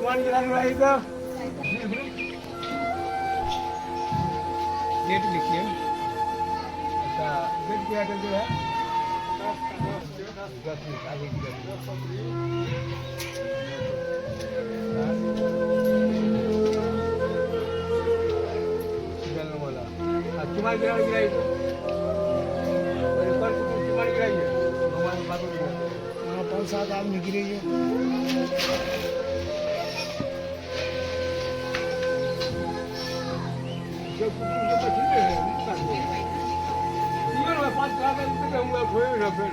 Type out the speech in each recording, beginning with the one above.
कुमार गिराने वाली का डेट लिखिए। अच्छा डेट क्या करते हैं? 10 मिनट आगे की वाला तुम्हारी गिराई तो तुम्हारी गिराई है हमारे बात हो गया। हाँ 5-7 आदमी गिरे हैं। जब ठीक है जीवन में 5-7 आदमी तो कहूँगा खोए ना फिर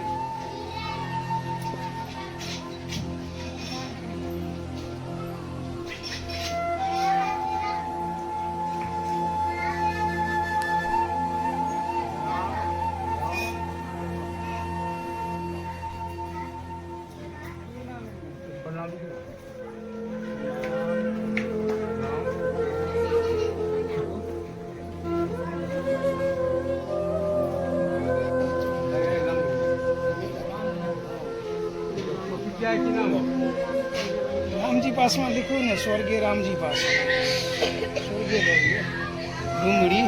राम जी पास में लिखो ना स्वर्गीय राम जी पास स्वर्गीय डूंगरी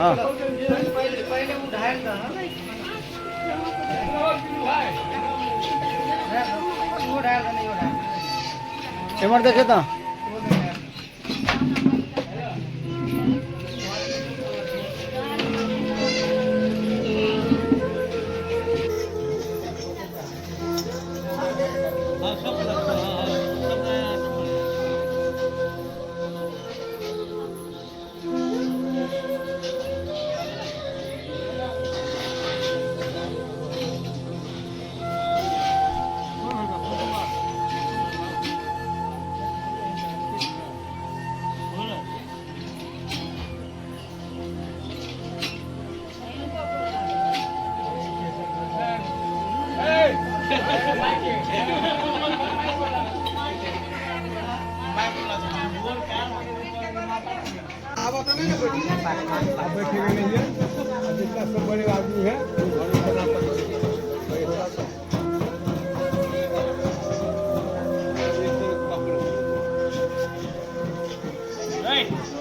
हाँ एमर देखे था आप बैठेंगे नहीं है, जितना सब बड़े आदमी है Right.